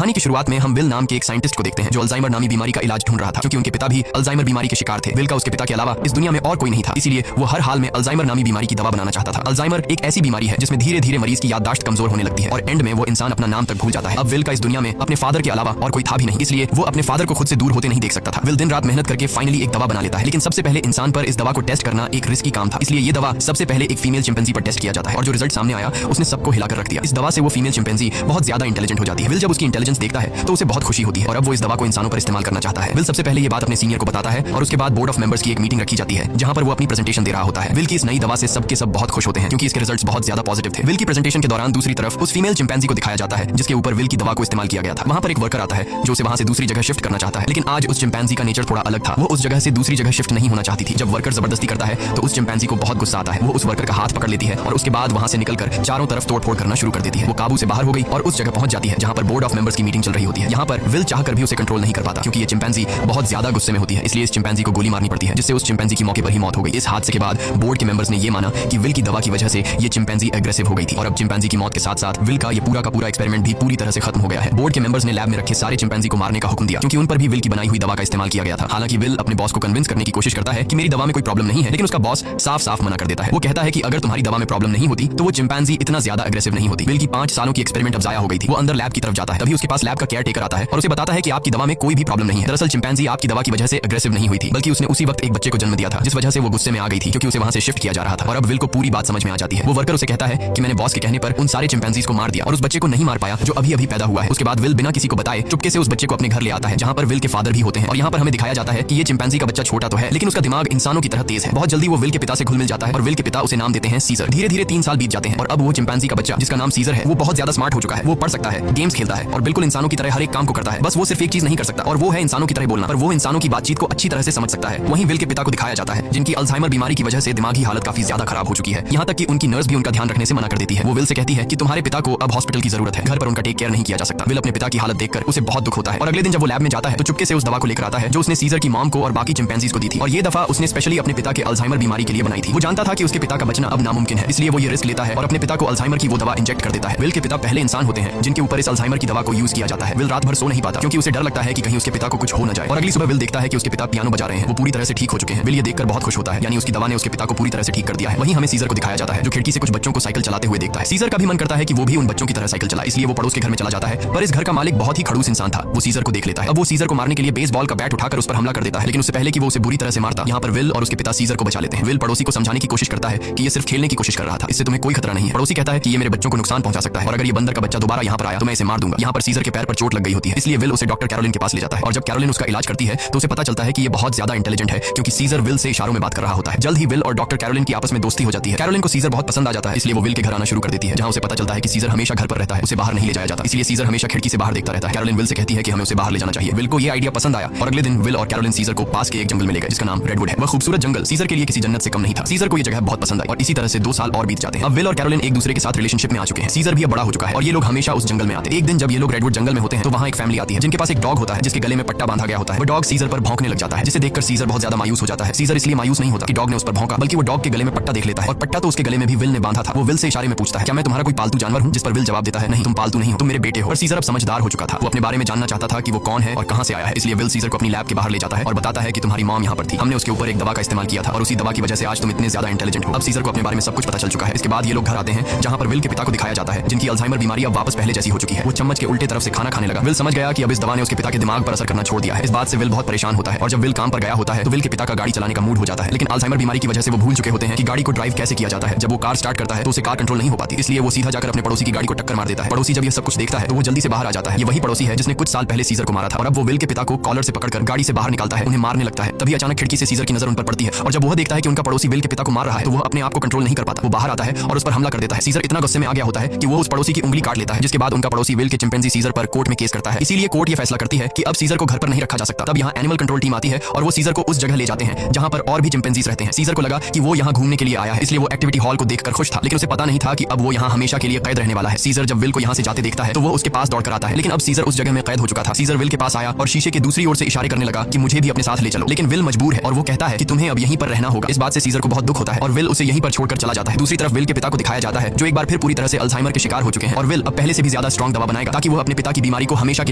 कहानी की शुरुआत में हम विल नाम के एक साइंटिस्ट को देखते हैं जो अल्जाइमर नामी बीमारी का इलाज ढूंढ रहा था, क्योंकि उनके पिता भी अल्जाइमर बीमारी के शिकार थे। विल का उसके पिता के अलावा इस दुनिया में और कोई नहीं था, इसीलिए वो हर हाल में अल्जाइमर नामी बीमारी की दवा बनाना चाहता था। अल्जाइमर एक ऐसी बीमारी है जिसमें धीरे धीरे मरीज की याददाश्त कमजोर होने लगती है और एंड में वो इंसान अपना नाम तक भूल जाता है। अब विल का इस दुनिया में अपने फादर के अलावा और कोई था भी नहीं, इसलिए वो अपने फादर को खुद से दूर होते नहीं देख सकता था। विल दिन रात मेहनत करके फाइनली एक दवा बना लेता है, लेकिन सबसे पहले इंसान पर इस दवा को टेस्ट करना एक रिस्की काम था, इसलिए ये दवा सबसे पहले एक फीमेल चिंपैंजी पर टेस्ट किया जाता है और जो रिजल्ट सामने आया उसने सबको हिलाकर रख दिया। इस दवा से वो फीमेल चिंपैंजी बहुत ज्यादा इंटेलिजेंट हो जाती है। विल जब उसकी इंटेलिजेंस देखता है तो उसे बहुत खुशी होती है और अब वो इस दवा को इंसानों पर इस्तेमाल करना चाहता है। विल सबसे पहले ये बात अपने सीनियर को बताता है और उसके बाद बोर्ड ऑफ मेंबर्स की एक मीटिंग रखी जाती है जहां पर वो अपनी प्रेजेंटेशन दे रहा होता है। विल की इस नई दवा से सबके सब बहुत खुश होते हैं क्योंकि इसके रिजल्ट्स बहुत ज्यादा पॉजिटिव थे। विल की प्रेजेंटेशन के दौरान दूसरी तरफ उस फीमेल चिंपैंजी को दिखाया जाता है जिसके ऊपर विल की दवा को इस्तेमाल किया गया था। वहां पर एक वर्कर आता है जो उसे वहां से दूसरी जगह शिफ्ट करना चाहता है, लेकिन आज उस चिंपैंजी का नेचर थोड़ा अलग था। वो उस जगह से दूसरी जगह शिफ्ट नहीं होना चाहती थी। जब वर्कर जबरदस्ती करता है तो उस चिंपैंजी को बहुत गुस्सा आता है। वो उस वर्कर का हाथ पकड़ लेती है और उसके बाद वहां से निकलकर चारों तरफ तोड़फोड़ करना शुरू कर देती है। वो काबू से बाहर हो गई और उस जगह पहुंच जाती है जहां पर बोर्ड ऑफ मेंबर्स की मीटिंग चल रही होती है। यहाँ पर विल चाहकर भी उसे कंट्रोल नहीं कर पाता क्योंकि ये चिंपैंजी बहुत ज्यादा गुस्से में होती है, इसलिए इस चिंपैंजी को गोली मारनी पड़ती है जिससे उस चिंपैंजी की मौके पर ही मौत हो गई। इस हादसे के बाद बोर्ड के मेंबर्स ने ये माना कि विल की दवा की वजह से ये चिंपैंजी एग्रेसिव हो गई थी और अब चिंपैंजी की मौत के साथ साथ विल का ये पूरा का पूरा एक्सपेरिमेंट भी पूरी तरह से खत्म हो गया है। बोर्ड के मेंबर्स ने लैब में रखे सारे चिंपैंजी को मारने का हुक्म दिया क्योंकि उन पर भी विल की बनाई हुई दवा का इस्तेमाल किया गया था। हालांकि विल अपने बॉस को कन्विंस करने की कोशिश करता है कि मेरी दवा में कोई प्रॉब्लम नहीं है, लेकिन उसका बॉस साफ साफ मना कर देता है। वो कहता है कि अगर तुम्हारी दवा में प्रॉब्लम नहीं होती तो वो चिंपैंजी इतना ज्यादा एग्रेसिव नहीं होती। विल की 5 सालों की एक्सपेरिमेंट अब जाया हो गई थी। वो अंदर लैब की तरफ जाता है, तभी उसके पास लैब का केयर टेकर आता है और उसे बताता है कि आपकी दवा में कोई भी प्रॉब्लम नहीं है। दरअसल चिंपैंजी आपकी दवा की वजह से एग्रेसिव नहीं हुई थी, बल्कि उसने उसी वक्त एक बच्चे को जन्म दिया था जिस वजह से वो गुस्से में आ गई थी क्योंकि उसे वहां से शिफ्ट किया जा रहा था। और अब विल को पूरी बात समझ में आ जाती है। वो वर्कर उसे कहता है कि मैंने बॉस के कहने पर उन सारे चिंपैंजीज को मार दिया और उस बच्चे को नहीं मार पाया जो अभी अभी पैदा हुआ है। उसके बाद विल बिना किसी को बताए चुपके से उस बच्चे को अपने घर ले आता है जहां पर विल के फादर भी होते हैं और यहाँ पर हमें दिखाया जाता है कि ये चिंपैंजी का बच्चा छोटा तो है लेकिन उसका दिमाग इंसानों की तरह तेज है। बहुत जल्दी वो विल के पिता से घुल मिल जाता है और विल के पिता उसे नाम देते हैं सीजर। धीरे धीरे 3 साल बीत जाते हैं और अब वो चिंपैंजी का बच्चा जिसका नाम सीजर है वो बहुत ज्यादा स्मार्ट हो चुका है। वो पढ़ सकता है, गेम्स खेलता है और बिल्कुल इंसानों की तरह हर एक काम को करता है। बस वो सिर्फ एक चीज नहीं कर सकता और वो है इंसानों की तरह बोलना, पर वो इंसानों की बातचीत को अच्छी तरह से समझ सकता है। वहीं विल के पिता को दिखाया जाता है जिनकी अल्जाइमर बीमारी की वजह से दिमागी हालत काफी ज्यादा खराब हो चुकी है, यहाँ तक कि उनकी नर्स भी उनका ध्यान रखने से मना कर देती है। वो विल से कहती है कि तुम्हारे पिता को अब हॉस्पिटल की जरूरत है, घर पर उनका टेक केयर नहीं किया जा सकता। विल अपने पिता की हालत देखकर उसे बहुत दुख होता है और अगले दिन जब वो लैब में जाता है तो चुपके से उस दवा को लेकर आता है जो उसने सीजर की मॉम को और बाकी चिंपैंजीज को दी थी और ये दवा उसने स्पेशली अपने पिता के अल्जाइमर बीमारी के लिए बनाई थी। वो जानता था कि उसके पिता का बचना अब नामुमकिन है, इसलिए वो ये रिस्क लेता है और अपने पिता को अल्जाइमर की वो दवा इंजेक्ट कर देता है। विल के पिता पहले इंसान होते हैं जिनके ऊपर इस अल्जाइमर की दवा को यूज किया जाता है। विल रात भर सो नहीं पाता क्योंकि उसे डर लगता है कि कहीं उसके पिता को कुछ हो न जाए और अगली सुबह विल देखता है कि उसके पिता पियानो बजा रहे हैं, वो पूरी तरह से ठीक हो चुके हैं। विल ये देखकर बहुत खुश होता है, यानी उसकी दवा ने उसके पिता को पूरी तरह से ठीक कर दिया है। वहीं हमें सीजर को दिखाया जाता है जो खिड़की से कुछ बच्चों को साइकिल चलाते हुए देखता है। सीजर का भी मन करता है कि वो भी उन बच्चों की तरह साइकिल चलाए, इसलिए वो पड़ोस के घर में चला जाता है, पर इस घर का मालिक बहुत ही खड़ूस इंसान था। वो सीजर को देख लेता है। अब वो सीजर को मारने के लिए बेसबॉल का बैट उठाकर उस पर हमला कर देता है, लेकिन उससे पहले कि वो उसे बुरी तरह से मारता, यहाँ पर विल और उसके पिता सीजर को बचा लेते हैं। विल पड़ोसी को समझाने की कोशिश करता है कि ये सिर्फ खेलने की कोशिश कर रहा था, इससे तुम्हें कोई खतरा नहीं है। पड़ोसी कहता है कि ये मेरे बच्चों को नुकसान पहुंचा सकता है और अगर ये बंदर का बच्चा दोबारा यहाँ पर आया तो मैं इसे मार दूंगा। यहाँ पर सीजर के पैर पर चोट लग गई होती है, इसलिए विल उसे डॉक्टर कैरोलिन के पास ले जाता है और जब कैरोलिन उसका इलाज करती है तो उसे पता चलता है कि ये बहुत ज्यादा इंटेलिजेंट है क्योंकि सीजर विल से इशारों में बात कर रहा होता है। जल्द ही विल और डॉक्टर कैरोलिन की आपस में दोस्ती हो जाती है। कैरोलिन को सीजर बहुत पसंद आ जाता है, इसलिए वो विल के घर आना शुरू कर देती है जहां उसे पता चलता है कि सीजर हमेशा घर पर रहता है, उसे बाहर नहीं ले जाया जाता, इसलिए सीजर हमेशा खिड़की से बाहर देखता रहता है। कैरोलिन विल से कहती है कि हमें उसे बाहर ले जाना चाहिए। विल को ये आइडिया पसंद आया और अगले दिन विल और कैरोलिन सीजर को पास के एक जंगल में ले गए जिसका नाम रेडवुड है। वह खूबसूरत जंगल सीजर के लिए किसी जन्नत से कम नहीं था। सीजर को ये जगह बहुत पसंद आई और इसी तरह से 2 साल और बीत जाते हैं। अब विल और कैरोलिन एक दूसरे के साथ रिलेशनशिप में आ चुके हैं। सीजर भी अब बड़ा हो चुका है और ये लोग हमेशा उस जंगल में आते हैं। एक दिन जब ये लोग रेडवुड जंगल में होते हैं तो वहाँ एक फैमिली आती है जिनके पास एक डॉग होता है जिसके गले में पट्टा बांधा गया होता है। वो डॉग सीजर पर भौंकने लग जाता है जिसे देखकर सीजर बहुत ज्यादा मायूस हो जाता है। सीजर इसलिए मायूस नहीं होता कि डॉग ने उस पर भौंका, बल्कि वो डॉग के गले में पट्टा देख लेता है और पट्टा तो उसके गले में भी विल ने बांधा था। वो विल से इशारे में पूछता है क्या मैं तुम्हारा कोई पालतू जानवर हूँ, जिस पर विल जवाब देता है नहीं तुम पालतू नहीं हो, तुम मेरे बेटे हो। और सीजर अब समझदार हो चुका था। वो अपने बारे में जानना चाहता था कि वो कौन है और कहाँ से आया है, इसलिए विल सीजर को अपनी लैब के बाहर ले जाता है और बताता है कि तुम्हारी मॉम यहाँ पर थी, हमने उसके ऊपर एक दवा का इस्तेमाल किया था और उसी दवा की वजह से आज तुम इतने ज्यादा इंटेलिजेंट हो। अब सीजर को अपने बारे में सब कुछ पता चल चुका है। इसके बाद ये लोग घर आते हैं जहाँ पर विल के पिता को दिखाया जाता है जिनकी अल्जाइमर बीमारी अब वापस पहले जैसी हो चुकी है। वो चम्मच के उल्टे तरफ से खाना खाने लगा। विल समझ गया कि अब इस दवा ने उसके पिता के दिमाग पर असर करना छोड़ दिया है। इस बात से विल बहुत परेशान होता है और जब विल काम पर गया होता है तो विल के पिता का गाड़ी चलाने का मूड हो जाता है, लेकिन अल्जाइमर बीमारी की वजह से वो भूल चुके होते हैं कि गाड़ी को ड्राइव कैसे किया जाता है। जब वो कार स्टार्ट करता है तो उसे कार कंट्रोल नहीं हो पाती, इसलिए वो सीधा जाकर अपने पड़ोसी की गाड़ी को टक्कर मार देता है। पड़ोसी जब ये सब कुछ देखता है तो वो जल्दी से बाहर आ जाता है। ये वही पड़ोसी है जिसने कुछ साल पहले सीजर को मारा था और अब वो विल के पिता को कॉलर से पकड़कर गाड़ी से बाहर निकालता है, उन्हें मारने लगता है। तभी अचानक खिड़की से सीजर की नजर उन पर पड़ती है और जब वह देखता है कि उनका पड़ोसी विल के पिता को मार रहा है तो वह अपने आप को कंट्रोल नहीं कर पाता। वो बाहर आता है और उस पर हमला कर देता है। सीजर इतना गुस्से में आ गया होता है कि वो उस पड़ोसी की उंगली काट लेता है, जिसके बाद उनका पड़ोसी विल के चिंपैंजी सीजर पर कोर्ट में केस करता है। इसीलिए कोर्ट ये फैसला करती है कि अब सीजर को घर पर नहीं रखा जा सकता। तब यहाँ एनिमल कंट्रोल टीम आती है और वो सीजर को उस जगह ले जाते हैं जहाँ पर और भी चिंपैंजीज रहते हैं। सीजर को लगा कि वो यहाँ घूमने के लिए आया है, इसलिए वो एक्टिविटी हॉल को देखकर खुश था, लेकिन उसे पता नहीं था कि अब वो यहाँ हमेशा के लिए कैद रहने वाला है। सीजर जब विल को यहाँ से जाते देखता है तो वो उसके पास दौड़कर आता है, लेकिन अब सीजर उस जगह में कैद हो चुका था। सीजर विल के पास आया और शीशे के दूसरी ओर से इशारे करने लगा कि मुझे भी अपने साथ ले चलो, लेकिन विल मजबूर है और वो कहता है कि तुम्हें अब यहीं पर रहना होगा। इस बात से सीजर को बहुत दुख होता है और विल उसे यहीं पर छोड़कर चला जाता है। दूसरी तरफ विल के पिता को दिखाया जाता है जो एक बार फिर पूरी तरह से अल्जाइमर के शिकार हो चुके हैं और विल अब पहले से भी ज्यादा स्ट्रॉन्ग दवा बनाएगा ताकि वो अपने पिता की बीमारी को हमेशा के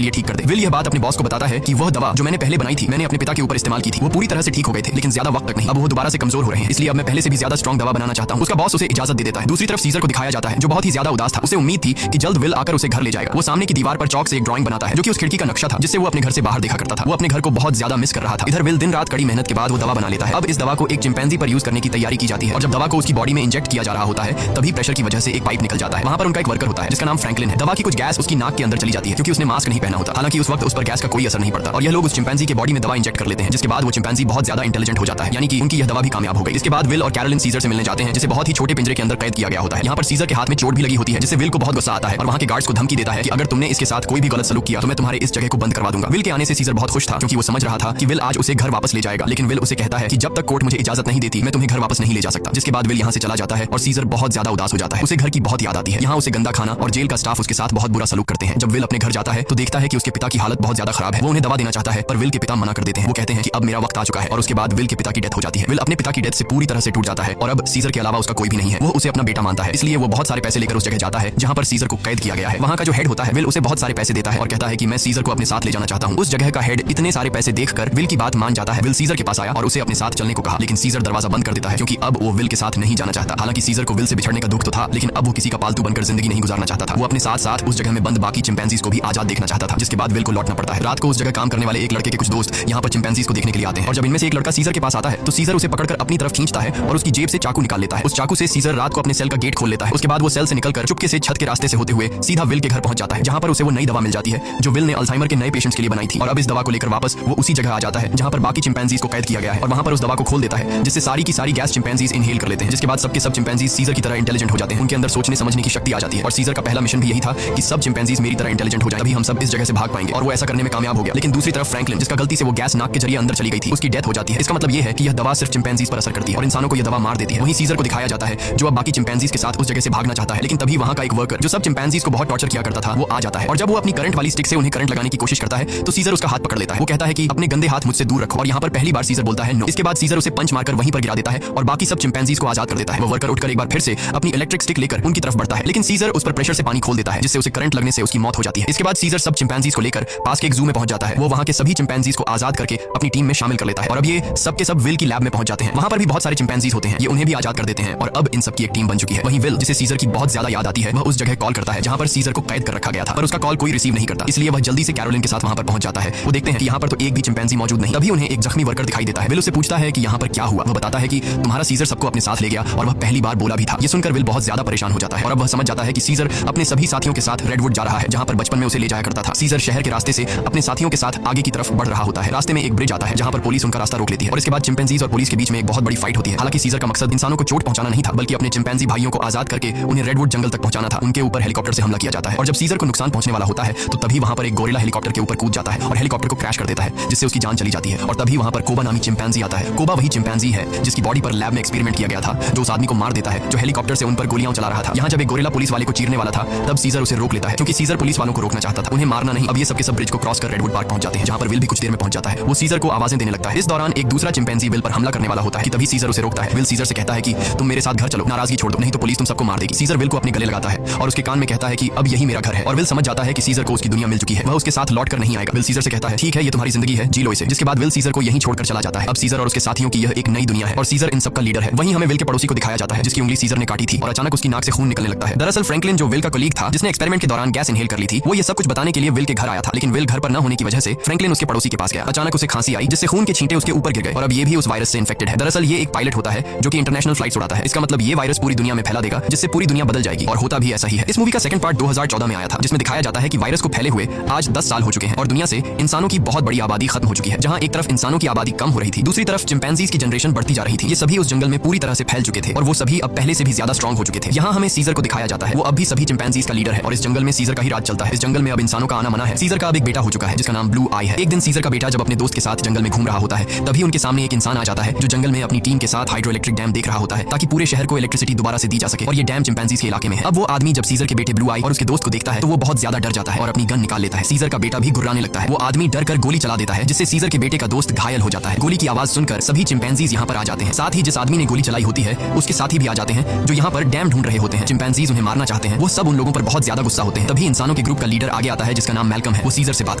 लिए ठीक कर दे। विल यह बात अपने बॉस को बताता है कि वह दवा जो मैंने पहले बनाई थी, मैंने अपने पिता के ऊपर इस्तेमाल की थी, वो पूरी तरह से ठीक हो गए थे, लेकिन ज्यादा वक्त तक नहीं। अब वो दोबारा से कमजोर हो रहे हैं, इसलिए अब मैं पहले से भी ज्यादा स्ट्रॉन्ग दवा बनाना चाहता हूँ। उसका बॉस उसे इजाजत दे देता है। दूसरी तरफ सीजर को दिखाया जाता है जो बहुत ही ज्यादा उदास था। उसे उम्मीद थी कि जल्द विल आकर उसे घर ले जाएगा। वो सामने की दीवार पर चौक से एक ड्राइंग बनाता है जो कि उस खिड़की का नक्शा था जिससे वो अपने घर से बाहर देखा करता था। वो अपने घर को बहुत ज्यादा मिस कर रहा था। इधर विल दिन रात कड़ी मेहनत के बाद वो दवा बना लेता है। अब इस दवा को एक चिंपैंजी पर यूज करने की तैयारी की जाती है और जब दवा को उसकी बॉडी में इंजेक्ट किया जा रहा होता है तभी प्रेशर की वजह से एक पाइप निकल जाता है। वहां पर उनका एक वर्कर होता है जिसका नाम फ्रैंकलिन है। दवा की कुछ गैस उसकी नाक के अंदर चली जाती है क्योंकि उसने मास्क नहीं पहना होता। हालांकि उस वक्त उस पर गैस का कोई असर नहीं पड़ता और यह लोग उस चिंपैंजी के बॉडी में दवा इंजेक्ट कर लेते हैं, जिसके बाद वो चिंपैंजी बहुत ज्यादा इंटेलिजेंट हो जाता है, यानी कि उनकी यह दवा भी कामयाब हो गई। इसके बाद विल और कैरोलिन सीजर से मिलने जाते हैं जिसे बहुत ही छोटे पिंजरे के अंदर कैद किया गया होता है। यहाँ पर सीजर के हाथ में चोट भी लगी होती है जिससे विल को बहुत गुस्सा आता है और वहाँ के गार्ड्स को धमकी देता है कि अगर तुमने इसके साथ कोई भी गलत सलूक किया तो मैं तुम्हारे इस जगह को बंद करवा दूंगा। विल के आने से सीजर बहुत खुश था क्योंकि वो समझ रहा था कि विल आज उसे घर वापस ले जाएगा, लेकिन विल उसे कहता है कि जब तक कोर्ट मुझे इजाजत नहीं देती मैं तुम्हें घर वापस नहीं ले जा सकता। जिसके बाद विल यहाँ से चला जाता है और सीजर बहुत ज्यादा उदास हो जाता है। उसे घर की बहुत याद आती है। यहाँ उसे गंदा खाना और जेल का स्टाफ उसके साथ बहुत बुरा सलूक करते हैं। जब विल अपने घर जाता है तो देखता है कि उसके पिता की हालत बहुत ज्यादा खराब है। वो उन्हें दवा देना चाहता है पर विल के पिता मना कर देते हैं। वो कहते हैं कि अब मेरा वक्त आ चुका है और उसके बाद विल के पिता की डेथ हो जाती है। विल अपने पिता की डेथ से पूरी तरह से टूट जाता है और अब सीजर के अलावा उसका कोई भी नहीं है। वो उसे अपना बेटा मानता है, इसलिए वो बहुत सारे पैसे लेकर उस जगह जाता है जहाँ पर सीजर को कैद किया गया है। वहाँ का जो हेड होता है विल उसे बहुत सारे पैसे देता है और कहता है कि मैं सीजर को अपने साथ ले जाना चाहता हूँ। उस जगह का हेड इतने सारे पैसे देखकर विल की बात मान जाता है। विल सीजर के पास आया और उसे अपने साथ चलने को कहा, लेकिन सीजर दरवाजा बंद कर देता है क्योंकि अब वो विल के साथ नहीं जाना चाहता। हालांकि सीजर को विल से बिछड़ने का दुख तो था, लेकिन अब वो किसी का पालतू बनकर जिंदगी नहीं गुजारना चाहता था। वो अपने साथ साथ उस जगह में बंद बाकी चिंपैंजीज को भी आजाद देखना चाहता था, जिसके बाद विल को लौटना पड़ता है। रात को उस जगह काम करने वाले एक लड़के के कुछ दोस्त यहाँ पर चिंपैंजीज को देखने के लिए आते हैं और जब इनमें से एक लड़का सीजर के पास आता है तो सीजर उसे पकड़कर अपनी तरफ खींचता है और उसकी जेब से चाकू निकाल लेता है। उस चाकू से सीजर रात को अपने सेल का गेट खोल लेता है। उसके बाद वो सेल से निकलकर चुपके से छत के रास्ते से होते हुए सीधा विल के घर पहुंच जाता है, जहां पर उसे वो नई दवा मिल जाती है जो विल ने अल्जाइमर के नए पेशेंट्स के लिए बनाई थी। और अब इस दवा को लेकर वापस वो उसी जगह आ जाता है जहां पर बाकी चिंपैंजीज को कैद किया गया है और वहां पर उस दवा को खोल देता है जिससे सारी की सारी गैस चिंपैंजीज इनहेल कर लेते हैं। जिसके बाद सबके सब चिंपैंजीज सीजर की तरह इंटेलिजेंट हो जाते हैं। उनके अंदर सोचने समझने की शक्ति आ जाती है और सीजर का पहला मिशन भी यही था कि सब चिंपैंजीज मेरी तरह इंटेलिजेंट हो जाए, तभी हम सब इस जगह से भाग पाएंगे। और वो ऐसा करने में कामयाब हो गया। लेकिन दूसरी तरफ फ्रैंकलिन, जिसका गलती से वो गैस नाक के जरिए अंदर चली गई थी, उसकी डेथ हो जाती है। इसका मतलब ये है कि यह दवा सिर्फ चिंपैंजीज पर असर करती है और इंसानों को यह दवा मार देती है। वहीं सीजर को दिखाया जाता है जो अब बाकी चिंपैंजीज के साथ उस जगह से भागना चाहता है, लेकिन तभी वहां का एक वर्कर जो सब चिंपैंजीज को बहुत टॉर्चर किया करता था वो आ जाता है और जब वो अपनी करंट वाली स्टिक से उन्हें करंट लगाने की कोशिश करता है तो सीजर उसका हाथ पकड़ लेता है। वो कहता है कि अपने गंदे हाथ मुझसे दूर रखो और यहाँ पर पहली बार सीजर बोलता है नो। इसके बाद सीजर उसे पंच मारकर वहीं पर गिरा देता है और बाकी सब चिंपैंजीज को आजाद कर देता है। वो वर्कर उठकर एक बार फिर से अपनी इलेक्ट्रिक स्टिक लेकर उनकी तरफ बढ़ता है, लेकिन सीजर उस पर प्रेशर से पानी खोल देता है जिससे उसे करंट लगने से उसकी मौत हो जाती है। इसके बाद सीजर सब चिंपैंजीज को लेकर पास के एक जू में पहुंच जाता है। वो वहां के सभी चिंपैंजीज को आजाद करके अपनी टीम में शामिल कर लेता है और अब ये सब के सब विल की लैब में पहुंच जाते हैं। वहां पर भी बहुत सारे चिंपैंजीज होते हैं, ये उन्हें भी आजाद कर देते हैं और अब इन सब की एक टीम बन चुकी है। वहीं विल, जिसे सीजर की बहुत ज्यादा याद आती है, वह उस जगह कॉल करता है जहां पर सीजर को कैद कर रखा गया था, पर उसका कॉल कोई रिसीव नहीं करता, इसलिए वह जल्दी से कैरोलिन के साथ वहां पर पहुंच जाता है। वो देखते हैं कि यहाँ पर तो एक भी चिंपैंजी मौजूद नहीं। तभी उन्हें एक जख्मी वर्कर दिखाई देता है। विल उससे पूछता है कि यहाँ पर क्या हुआ। वह बताता है कि तुम्हारा सीजर सबको अपने साथ ले गया और वह पहली बार बोला भी था। ये सुनकर विल बहुत ज्यादा परेशान हो जाता है और अब वह समझ जाता है कि सीजर अपने सभी साथियों के साथ रेडवुड जा रहा है जहां पर बचपन में उसे ले जाया करता था। सीजर शहर के रास्ते से अपने साथियों के साथ आगे की तरफ बढ़ रहा होता है। रास्ते में एक ब्रिज आता है जहां पर पुलिस उनका रास्ता रोक लेती है और इसके बाद चिंपैंजीज और पुलिस के बीच में एक बहुत बड़ी फाइट होती है। हालांकि सीजर का मकसद इंसानों को चोट पहुंचाना नहीं था, बल्कि अपने चिंपैंजी भाइयों को आजाद करके उन्हें रेडवुड जंगल तक पहुंचाना था। उनके ऊपर हेलीकॉप्टर से हमला किया जाता है और जब सीजर को नुकसान पहुंचने वाला होता है तो तभी वहां पर एक गोरिल्ला हेलीकॉप्टर के ऊपर कूद जाता है और हेलीकॉप्टर को क्रैश कर देता है जिससे उसकी जान चली जाती है। और तभी वहां पर कोबा नामी चिंपैंजी आता है। कोबा वही चिंपैंजी है जिसकी बॉडी पर लैब में एक्सपेरिमेंट किया गया था, जो उस आदमी को मार देता है जो हेलीकॉप्टर से उन पर गोलियां चला रहा था। यहाँ जब एक गोरिल्ला पुलिस वाले को चीरने वाला था तब सीजर उसे रोक लेता है क्योंकि सीजर पुलिस वालों को रोकना चाहता था, उन्हें मारना नहीं। अब ये सबके सब ब्रिज को क्रॉस कर रेडवुड पार्क पहुंच जाते हैं जहां पर विल भी कुछ देर में पहुंच जाता है। वो सीजर को आवाजें देने लगता है। इस दौरान एक दूसरा चिंपैंजी विल पर हमला करने वाला होता है कि तभी सीजर उसे रोकता है। विल सीजर से कहता है कि तुम मेरे साथ घर चलो, नाराजगी छोड़ दो, नहीं तो पुलिस तुम सबको मार देगी। सीजर विल को अपने गले लगाता है और उसके कान में कहता है कि अब यही मेरा घर है और विल समझ जाता है कि सीजर को उसकी दुनिया मिल चुकी है, वह उसके साथ लौट कर नहीं आएगा। विल सीजर से कहता है ठीक है ये तुम्हारी जिंदगी है, जी लो इसे। जिसके बाद विल सीजर को यहीं छोड़कर चला जाता है। अब सीजर और उसके साथियों की यह एक नई दुनिया है और सीजर इन सबका लीडर है। वहीं हमें विल के पड़ोसी को दिखाया जाता है जिसकी उंगली सीजर ने काटी थी और अचानक उसकी नाक से खून निकलने लगता है। दरअसल फ्रैंकलिन, जो विल का कलीग था जिसने एक्सपेरिमेंट के दौरान गैस इनहेल कर ली थी, वो ये सब कुछ बताने के लिए विल के घर आया था, लेकिन विल घर पर न होने की वजह से फ्रैंकलिन उसके पड़ोसी के पास गया। अचानक उसे खांसी आई जिससे खून के छींटे उसके ऊपर गिर गए और अब ये भी उस वायरस से इन्फेक्टेड है। दरअसल ये एक पायलट होता है जो कि इंटरनेशनल फ्लाइट्स उड़ाता है। इसका मतलब ये वायरस पूरी दुनिया में फैला देगा जिससे पूरी दुनिया बदल जाएगी और होता भी ऐसा ही है। इस मूवी का सेकंड पार्ट 2014 में आया था जिसमें दिखाया जाता है कि वायरस को फैले हुए आज 10 साल हो चुके हैं और दुनिया से इंसानों की बहुत बड़ी आबादी खत्म हो चुकी है। जहां एक तरफ इंसानों की आबादी कम हो रही थी, दूसरी तरफ चिंपैंजीज की जनरेशन बढ़ती जा रही थी। ये सभी उस जंगल में पूरी तरह से फैल चुके थे और वो सभी अब पहले से भी ज्यादा स्ट्रांग हो चुके थे। यहाँ हमें सीजर को दिखाया जाता है, वो अब भी सभी चिंपैंजीज का लीडर है और इस जंगल में सीजर का ही राज चलता है। इस जंगल में अब इंसानों का आना मना है। सीजर का अब एक बेटा हो चुका है जिसका नाम ब्लू आई है। एक दिन सीजर का बेटा जब अपने दोस्त के साथ जंगल में घूम रहा होता है तभी उनके सामने एक इंसान आ जाता है जो जंगल में अपनी टीम के साथ हाइड्रो इलेक्ट्रिक डैम देख रहा होता है ताकि पूरे शहर को इलेक्ट्रिसिटी दोबारा से दी जा सके और ये डैम चिंपैंजीज के इलाके में है। अब वो आदमी जब सीजर के बेटे ब्लू आई और उसके दोस्त को देखता है तो वो बहुत ज्यादा डर जाता है और अपनी गन निकाल लेता है। सीजर का बेटा भी गुर्राने लगता है। वो आदमी डर कर गोली चला देता है जिससे सीजर के बेटे का दोस्त घायल हो जाता है। गोली की आवाज सुनकर सभी चिंपैंजीज यहाँ पर आ जाते हैं। साथ ही जिस आदमी ने गोली चलाई होती है उसके साथी भी आ जाते हैं जो यहाँ पर डैम ढूंढ रहे होते हैं। चिंपैंजीज उन्हें मारना चाहते हैं। वो सब उन लोगों पर बहुत ज्यादा गुस्सा होते हैं। तभी इंसानों के ग्रुप ग्रुप का लीडर आगे आता है जिसका नाम मैल्कम है। वो सीजर से बात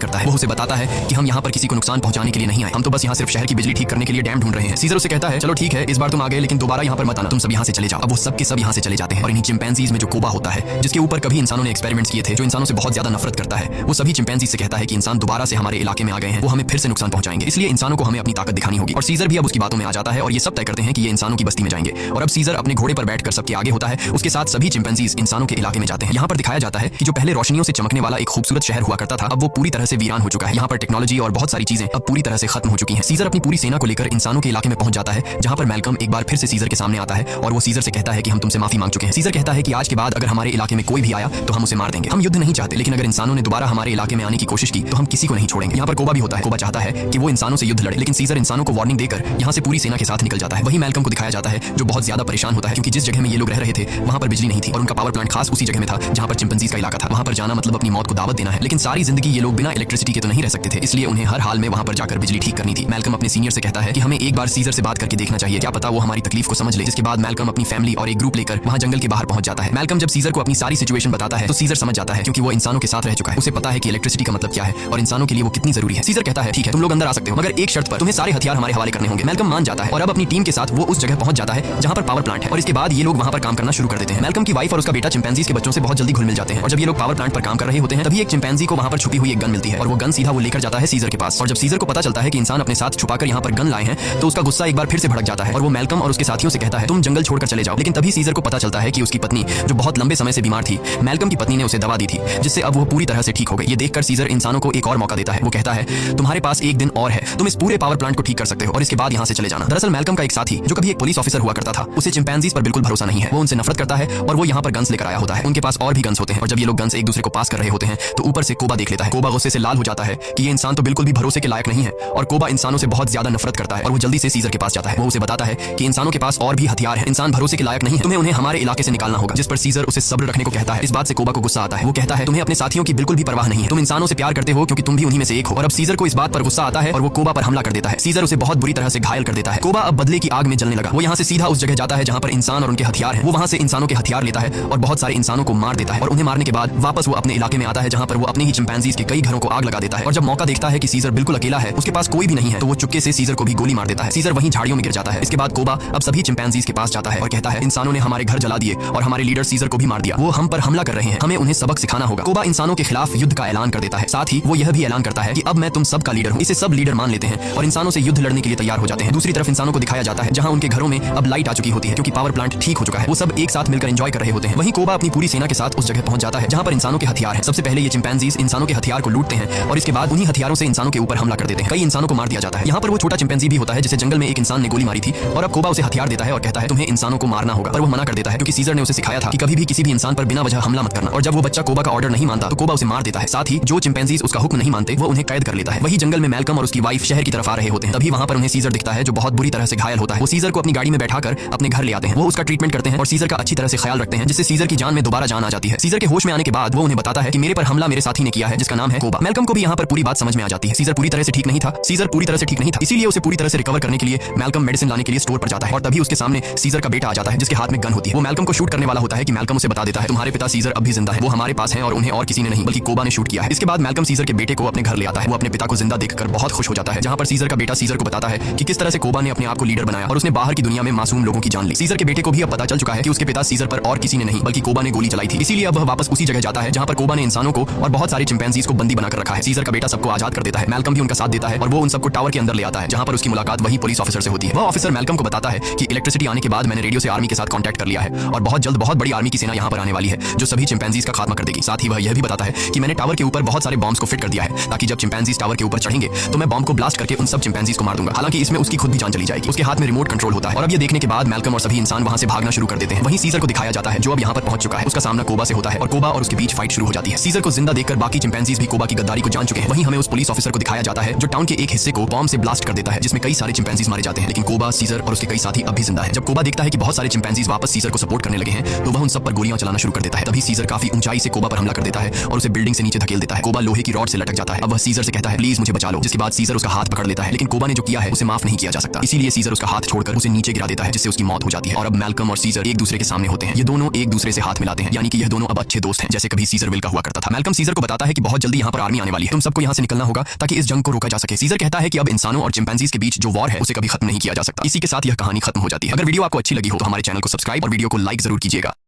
करता है। वो उसे बताता है कि हम यहाँ पर किसी को नुकसान पहुंचाने के लिए नहीं आए, हम तो बस यहाँ सिर्फ शहर की बिजली ठीक करने के लिए डैम ढूंढ रहे हैं। सीजर उसे कहता है चलो ठीक है, इस बार तुम आ गए लेकिन दोबारा यहाँ पर मत आना, तुम सब यहाँ से चले जाओ। अब वो सब के सब यहाँ से चले जाते हैं और इन्हीं चिंपैंजीज में जो कोबा होता है, जिसके ऊपर कभी इंसानों ने एक्सपेरिमेंट्स किए थे, जो इंसानों से बहुत ज्यादा नफरत करता है, वो सभी चिंपैंजी से कहता है कि इंसान दोबारा से हमारे इलाके में आ गए हैं, वो हमें फिर से नुकसान पहुंचाएंगे, इसलिए इंसानों को हमें अपनी ताकत दिखानी होगी। और सीजर भी अब उसकी बातों में आ जाता है और ये सब तय करते हैं कि ये इंसानों की बस्ती में जाएंगे। और अब सीजर अपने घोड़े पर बैठकर सबके आगे होता है, उसके साथ सभी चिंपैंजीज इंसानों के इलाके में जाते हैं। यहाँ पर दिखाया जाता है कि जो पहले रोशनियों से चमकने वाला एक खूबसूरत शहर हुआ करता था, अब वो पूरी तरह से वीरान हो चुका है। यहाँ पर टेक्नोलॉजी और बहुत सारी चीजें अब पूरी तरह से खत्म हो चुकी हैं। सीजर अपनी पूरी सेना को लेकर इंसानों के इलाके में पहुंच जाता है, जहाँ पर मैल्कम एक बार फिर से सीजर के सामने आता है और वो सीजर से कहता है कि हम तुमसे माफी मांग चुके हैं। सीजर कहता है कि आज के बाद अगर हमारे इलाके में कोई भी आया तो हम उसे मार देंगे, हम युद्ध नहीं चाहते, लेकिन अगर इंसानों ने दोबारा हमारे इलाके में आने की कोशिश की तो हम किसी को नहीं छोड़ेंगे। यहाँ पर कोबा भी होता है। कोबा चाहता है कि वो इंसानों से युद्ध लड़े, लेकिन सीजर इंसानों को वार्निंग देकर यहाँ से पूरी सेना के साथ निकल जाता है। वही मैल्कम को दिखाया जाता है जो बहुत ज्यादा परेशान होता है, क्योंकि जिस जगह में ये लोग रह रहे थे वहाँ पर बिजली नहीं थी और उनका पावर प्लांट खास उसी जगह में था जहाँ पर चिंपैंजीज का इलाका था। वहाँ पर जाना मतलब अपनी मौत को दावत देना है, लेकिन सारी जिंदगी ये लोग बिना इलेक्ट्रिसिटी के तो नहीं रह सकते थे, इसलिए उन्हें हर हाल में वहाँ पर जाकर बिजली ठीक करनी थी। मैल्कम अपने सीनियर से कहता है कि हमें एक बार सीजर से बात करके देखना चाहिए, क्या पता वो हमारी तकलीफ को समझ ले। जिसके बाद मैल्कम अपनी फैमिली और एक ग्रुप लेकर वहाँ जंगल के बाहर पहुंच जाता है। मैल्कम जब सीजर को अपनी सारी सिचुएशन बताता है तो सीजर समझ जाता है, क्योंकि वो इंसानों के साथ रह चुका है, उसे पता है कि इलेक्ट्रिसिटी का मतलब क्या है और इंसानों के लिए वो कितनी जरूरी है। सीजर कहता है ठीक है तुम लोग अंदर आ सकते हो, मगर एक शर्त पर, तुम्हें सारे हथियार हमारे हवाले करने होंगे। मैल्कम मान जाता है और अब अपनी टीम के साथ वो उस जगह पहुंच जाता है जहाँ पर पावर प्लांट है और इसके बाद ये लोग वहाँ पर काम करना शुरू कर देते हैं। मैल्कम की वाइफ और उसका बेटा चिंपैंजीज के बच्चों से बहुत जल्दी घुल मिल जाते हैं और जब ये लोग पावर प्लांट पर काम कर रहे होते हैं तभी एक चिंपैंजी को वहाँ पर छुपी हुई एक गन मिलती है और वो गन सीधा वो लेकर जाता है सीजर के पास। और जब सीजर को पता चलता है कि इंसान अपने साथ छुपाकर यहाँ पर गन लाए हैं तो उसका गुस्सा एक बार फिर से भड़क जाता है और वो मैल्कम और उसके साथियों से कहता है तुम जंगल छोड़कर चले जाओ। लेकिन तभी सीजर को पता चलता है कि उसकी पत्नी जो बहुत लंबे समय से बीमार थी, मैल्कम की पत्नी ने उसे दवा दी थी जिससे अब वो पूरी तरह से ठीक हो गई। ये देखकर सीजर इंसानों को एक और मौका देता है। वो कहता है तुम्हारे पास एक दिन और है, तुम इस पूरे पावर प्लांट को ठीक कर सकते हो और इसके बाद यहाँ से चले जाना। दरअसल मैल्कम का एक साथी जो कभी एक पुलिस ऑफिसर हुआ करता था, उसे चिंपैंजीज पर बिल्कुल भरोसा नहीं है, वो उनसे नफरत करता है और वो यहाँ पर गन्स लेकर आया होता है। उनके पास और भी गन्स होते हैं और जब ये लोग गन्स एक दूसरे को पास कर रहे होते हैं तो ऊपर से कोबा देख लेता है। कोबा गुस्से से लाल हो जाता है कि ये इंसान तो बिल्कुल भी भरोसे के लायक नहीं है और कोबा इंसानों से बहुत ज्यादा नफरत करता है और वो जल्दी से सीजर के पास जाता है। वो उसे बताता है कि इंसानों के पास और भी हथियार हैं, इंसान भरोसे के लायक नहीं है, तुम्हें उन्हें हमारे इलाके से निकालना होगा। जिस पर सीजर उसे सब्र रखने को कहता है। इस बात से कोबा को गुस्सा आता है। वो कहता है तुम्हें अपने साथियों की बिल्कुल भी परवाह नहीं है, तुम इंसानों से प्यार करते हो क्योंकि तुम भी उन्हीं में से एक हो। और अब सीजर को इस बात पर गुस्सा आता है और वो कोबा पर हमला कर देता है। सीजर उसे बहुत बुरी तरह से घायल कर देता है। कोबा अब बदले की आग में जलने लगा। वो यहाँ से सीधा उस जगह जाता है जहाँ पर इंसान और उनके हथियार हैं। वो वहाँ से इंसानों के हथियार लेता है और बहुत सारे इंसानों को मार देता है और उन्हें मारने के बाद वापस वो अपने इलाके में आता है जहाँ पर वो अपने ही चिंपैंजीज के कई घरों को आग लगा देता है। और जब मौका देखता है कि सीजर बिल्कुल अकेला है, उसके पास कोई भी नहीं है, तो वो चुपके से सीजर को भी गोली मार देता है। सीजर वहीं झाड़ियों में गिर जाता है। इसके बाद कोबा अब सभी चिंपैंजीज के पास जाता है और कहता है इंसानों ने हमारे घर जला दिए और हमारे लीडर सीजर को भी मार दिया, वो हम पर हमला कर रहे हैं, हमें उन्हें सबक सिखाना होगा। कोबा इंसानों के खिलाफ युद्ध का ऐलान कर देता है। साथ ही वो यह भी ऐलान करता है कि अब मैं तुम सब का लीडर हूँ। इसे सब लीडर मान लेते हैं और इंसानों से युद्ध लड़ने के लिए तैयार हो जाते हैं। दूसरी तरफ इंसानों को दिखाया जाता है जहाँ उनके घरों में अब लाइट आ चुकी होती है क्योंकि पावर प्लांट ठीक हो चुका है। वो सब एक साथ मिलकर एंजॉय कर रहे होते हैं। वहीं कोबा अपनी पूरी सेना के साथ उस जगह पहुंच जाता है जहाँ पर इंसानों के हथियार हैं। सबसे पहले ये चिंपैंजीज इंसानों के हथियार को लूटते हैं और इसके बाद उन्हीं हथियारों से इंसानों के ऊपर हमला कर देते हैं। कई इंसानों को मार दिया जाता है। यहाँ पर वो छोटा चिंपैंजी भी होता है जिसे जंगल में एक इंसान ने गोली मारी थी और अब कोबा उसे हथियार देता है और कहता है तुम्हें इंसानों को मारना होगा, पर वो मना कर देता है क्योंकि सीजर ने उसे सिखाया था कि कभी भी किसी भी इंसान पर बिना वजह हमला मत करना। और जब वो बच्चा कोबा का ऑर्डर नहीं मानता तो कोबा उसे मार देता है। साथ ही जो चिंपैंजीज उसका हुक्म नहीं मानते वो उन्हें कैद कर लेता है। वही जंगल में मैल्कम और उसकी वाइफ शहर की तरफ आ रहे होते हैं। तभी वहाँ पर उन्हें सीजर दिखता है जो बहुत बुरी तरह से घायल होता है। वो सीजर को अपनी गाड़ी में बैठाकर अपने घर ले आते हैं। वो उसका ट्रीटमेंट करते हैं और सीजर का अच्छी तरह से ख्याल रखते हैं जिससे सीजर की जान में दोबारा जान आ जाती है। सीजर के होश में आने के बाद वो उन्हें बताता है कि मेरे पर हमला मेरे साथी ने किया है जिसका नाम है कोबा। मैल्कम को भी यहाँ पर पूरी बात समझ में आ जाती है। सीजर पूरी तरह से ठीक नहीं था। इसीलिए उसे पूरी तरह से रिकवर करने के लिए मैल्कम मेडिसिन लाने के लिए स्टोर पर जाता है और तभी उसके सामने सीजर का बेटा आ जाता है जिसके हाथ में गन होती है। वो मैल्कम को शूट करने वाला होता है कि मैल्कम उसे बता देता है तुम्हारे पिता सीजर अब भी जिंदा है, वो हमारे पास हैं और उन्हें और किसी ने नहीं बल्कि कोबा ने शूट किया है। इसके बाद मैल्कम सीजर के बेटे को अपने घर ले आता है। वो अपने पिता को जिंदा देखकर बहुत खुश हो जाता है। जहाँ पर सीजर का बेटा सीजर को बताता है कि किस तरह से कोबा ने अपने आप को लीडर बनाया और उसने बाहर की दुनिया में मासूम लोगों की जान ली। सीजर के बेटे को भी अब पता चल चुका है कि उसके पिता सीजर पर और किसी ने नहीं बल्कि कोबा ने गोली चलाई थी। इसीलिए अब वह वापस उसी जगह जाता है जहाँ पर कोबा ने इंसानों को और बहुत सारे चिंपैंजीज को बंदी बनाकर रखा है। सीजर का बेटा सबको आजाद कर देता है। मैल्कम भी उनका साथ देता है और वो उन सबको टावर के अंदर ले आता है जहाँ पर उसकी मुलाकात वही पुलिस ऑफिसर से होती है। वह ऑफिसर मैल्कम को बताता है कि इलेक्ट्रिसिटी आने के बाद मैंने रेडियो से आर्मी के साथ कांटेक्ट कर लिया है और बहुत जल्द बहुत बड़ी आर्मी की सेना यहाँ पर आने वाली है जो सभी चिंपैंजीज का खात्मा कर देगी। साथ ही वह यह भी बताता है कि मैंने टावर के ऊपर बहुत सारे बॉम्ब्स को फिट कर दिया है ताकि जब चिंपैंजीज टावर के ऊपर चढ़ेंगे तो मैं बॉम्ब को ब्लास्ट करके उन सब चिंपैंजीज को मार दूंगा। हालांकि इसमें उसकी खुद भी जान चली जाएगी। उसके हाथ में रिमोट कंट्रोल होता है और अब ये देखने के बाद मैल्कम और सभी इंसान वहां से भागना शुरू कर देते हैं। वहीं सीजर को दिखाया जाता है जो अब यहाँ पर पहुंच चुका है। उसका सामना कोबा से होता है और कोबा और उसके बीच फाइट शुरू हो जाती है। सीजर को जिंदा देखकर बाकी चिंपैंजीज भी कोबा की गद्दारी को जान चुके हैं। वहीं हमें उस पुलिस ऑफिसर को दिखाया जाता है जो टाउन के एक हिस्से को बॉम्ब से ब्लास्ट कर देता है जिसमें कई सारे चिंपैंजीज मारे जाते हैं, लेकिन कोबा, सीजर और उसके कई साथी अब भी जिंदा है। जब कोबा देखता है कि बहुत सारे चिंपैंजीज वापस सीजर को सपोर्ट करने लगे हैं तो वह उन सब पर गोलियां चलाना शुरू कर देता है। तभी सीजर काफी ऊंचाई से कोबा पर हमला कर देता है और उसे बिल्डिंग से नीचे धकेल देता है। कोबा लोहे की रॉड से लटक जाता है। अब वह सीजर से कहता है प्लीज मुझे बचा लो, जिसके बाद सीजर उसका हाथ पकड़ लेता है, लेकिन कोबा ने जो किया है उसे माफ नहीं किया जा सकता। इसीलिए सीजर उसका हाथ छोड़कर उसे नीचे गिरा देता है जिससे उसकी मौत हो जाती है। और अब मैल्कम और सीजर एक दूसरे के सामने होते हैं। ये दोनों एक दूसरे से हाथ मिलाते हैं, यानी कि यह दोनों अब अच्छे दोस्त हैं जैसे कभी सीजर विल का हुआ करता था। मैल्कम सीजर को बताता है कि बहुत जल्दी यहाँ पर आर्मी आने वाली है, तुम सबको यहाँ से निकलना होगा ताकि इस जंग को रोका जा सके। सीजर कहता है कि अब इंसानों और चिंपैंजीज के बीच जो वॉर है उसे कभी खत्म नहीं किया जा सकता। इसी के साथ यह कहानी खत्म हो जाती है। अगर वीडियो आपको अच्छी लगी हो तो हमारे चैनल को सब्सक्राइब और वीडियो को लाइक जरूर कीजिएगा।